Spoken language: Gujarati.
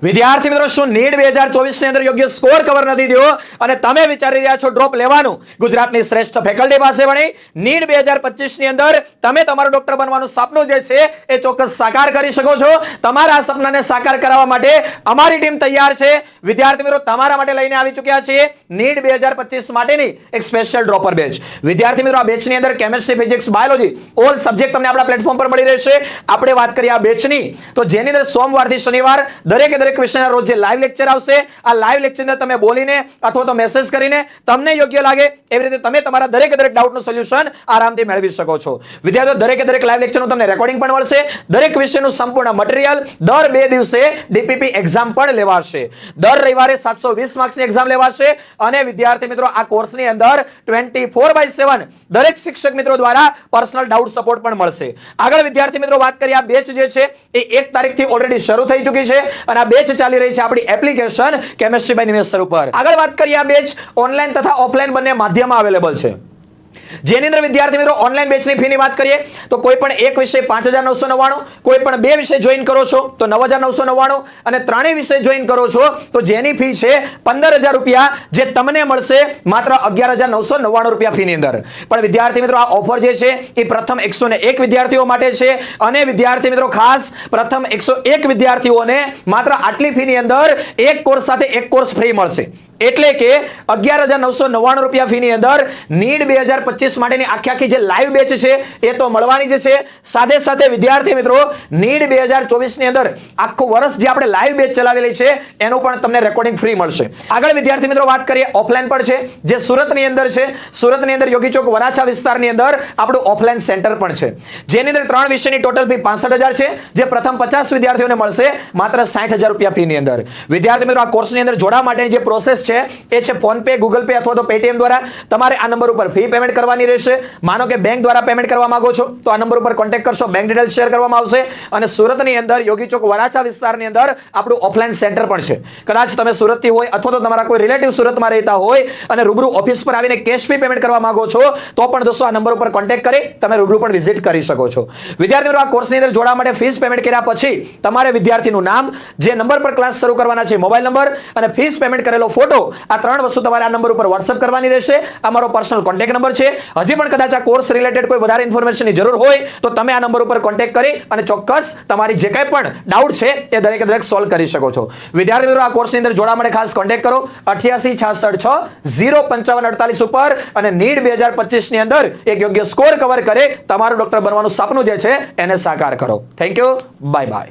વિદ્યાર્થી મિત્રો શું નીટ 2024 ની અંદર યોગ્ય સ્કોર કવર નથી થયો અને તમે વિચારી રહ્યા છો ડ્રોપ લેવાનું? ગુજરાતની શ્રેષ્ઠ ફેકલ્ટી પાસે ભણી નીટ 2025 ની અંદર તમે તમારું ડોક્ટર બનવાનું સપનું જે છે એ ચોક્કસ સાકાર કરી શકો છો। તમારા સપનાને સાકાર કરવા માટે અમારી ટીમ તૈયાર છે। વિદ્યાર્થી મિત્રો તમારા માટે લઈને આવી ચૂક્યા છીએ નીટ 2025 માટેની એક સ્પેશિયલ ડ્રોપર બેચ। વિદ્યાર્થી મિત્રો આ બેચની અંદર chemistry, physics, biology all subject તમને આપણા પ્લેટફોર્મ પર મળી રહેશે। આપણે વાત કરીએ આ બેચની તો જેની અંદર સોમવારથી શનિવાર દરેક વિષયના રોજ જે લાઈવ લેક્ચર આવશે આ લાઈવ લેક્ચર અંદર તમે બોલીને અથવા તો મેસેજ કરીને તમને યોગ્ય લાગે એવી રીતે તમે તમારા દરેક ડાઉટનું સોલ્યુશન આરામથી મેળવી શકો છો। વિદ્યાર્થીઓ દરેક લાઈવ લેક્ચરનું તમને રેકોર્ડિંગ પણ મળશે। દરેક વિષયનું સંપૂર્ણ મટીરીયલ દર 2 દિવસે ડીપીપી એક્ઝામ પણ લેવાશે। દર રવિવારે 720 માર્ક્સની એક્ઝામ લેવાશે અને વિદ્યાર્થી મિત્રો આ કોર્સની અંદર 24/7 દરેક શિક્ષક મિત્રો દ્વારા પર્સનલ ડાઉટ સપોર્ટ પણ મળશે। આગળ વિદ્યાર્થી મિત્રો વાત કરીએ આ બેચ જે છે એ 1 તારીખથી ઓલરેડી શરૂ થઈ ચૂકી છે અને આ બેચ ચાલી રહી છે આપણી application chemistry by Nimesh sir ઉપર। આગળ વાત કરીએ આ બેચ ઓનલાઈન તથા ઓફલાઈન બંને માધ્યમમાં અવેલેબલ છે। જેની અંદર વિદ્યાર્થી મિત્રો ઓનલાઈન બેચની ફીની વાત કરીએ તો કોઈ પણ એક વિષય 5999, કોઈ પણ 2 વિષય જોઈન કરો છો તો 9999 અને 3 વિષય જોઈન કરો છો તો જેની ફી છે 15000 રૂપિયા જે તમને મળશે માત્ર 11999 રૂપિયા ફીની અંદર। પણ વિદ્યાર્થી મિત્રો આ ઓફર જે છે એ પ્રથમ 101 વિદ્યાર્થીઓ માટે છે અને વિદ્યાર્થી મિત્રો ખાસ પ્રથમ 101 વિદ્યાર્થીઓને માત્ર આટલી ફીની અંદર એક કોર્સ સાથે એક કોર્સ ફ્રી મળશે। એટલે કે 11999 રૂપિયા ફીની અંદર નીટ 2025 માટેની આખી જે લાઈવ બેચ છે એ તો મળવાની જ છે। સાથે સાથે વિદ્યાર્થી મિત્રો નીટ 2024 ની અંદર આખું વર્ષ જે આપણે લાઈવ બેચ ચલાવેલી છે એનું પણ તમને રેકોર્ડિંગ ફ્રી મળશે। આગળ વિદ્યાર્થી મિત્રો વાત કરીએ ઓફલાઈન પણ છે જે સુરતની અંદર છે। સુરતની અંદર યોગી ચોક વરાછા વિસ્તારની અંદર આપણું ઓફલાઈન સેન્ટર પણ છે જેની અંદર 3 વિષયની ટોટલ ફી 65000 છે જે પ્રથમ 50 વિદ્યાર્થીઓને મળશે માત્ર 60000 રૂપિયા ફીની અંદર। વિદ્યાર્થી મિત્રો આ કોર્સની અંદર જોડાવા માટેની જે પ્રોસેસ છે એ છે ફોન પે, ગૂગલ પે અથવા તો પેટીએમ દ્વારા તમારે આ નંબર ઉપર ફી પેમેન્ટ કરવાની રહેશે। માનો કે બેંક દ્વારા પેમેન્ટ કરવા માંગો છો તો આ નંબર ઉપર કોન્ટેક્ટ કરશો, બેંક ડિટેલ્સ શેર કરવામાં આવશે અને સુરતની અંદર યોગી ચોક વરાછા વિસ્તારની અંદર આપણું ઓફલાઈન સેન્ટર પણ છે। કદાચ તમે સુરતથી હોય અથવા તો તમારા કોઈ રિલેટિવ સુરતમાં રહેતા હોય અને રૂબરૂ ઓફિસ પર આવીને કેશ ફી પેમેન્ટ કરવા માંગો છો તો પણ દોસ્તો આ નંબર ઉપર કોન્ટેક્ટ કરી તમે રૂબરૂ પણ વિઝિટ કરી શકો છો। વિદ્યાર્થી મિત્રો આ કોર્સની અંદર જોડાવા માટે ફીસ પેમેન્ટ કર્યા પછી તમારે વિદ્યાર્થીનું નામ, જે નંબર પર ક્લાસ શરૂ કરવાના છે મોબાઈલ નંબર અને ફીસ પેમેન્ટ કરેલો ફોટો આ 3 વસ્તુ તમારે આ નંબર ઉપર WhatsApp કરવાની રહેશે। અમારો પર્સનલ કોન્ટેક્ટ નંબર છે। હજી પણ કદાચ આ કોર્સ રિલેટેડ કોઈ વધારે ઇન્ફોર્મેશનની જરૂર હોય તો તમે આ નંબર ઉપર કોન્ટેક્ટ કરી અને ચોક્કસ તમારી જે કંઈ પણ ડાઉટ છે એ દરેક સોલ્વ કરી શકો છો। વિદ્યાર્થી મિત્રો આ કોર્સની અંદર જોડાવા માટે ખાસ કોન્ટેક્ટ કરો 8866605548 ઉપર અને નીટ 2025 ની અંદર એક યોગ્ય સ્કોર કવર કરે તમારું ડોક્ટર બનવાનું સપનું જે છે એને સાકાર કરો। Thank you, bye bye.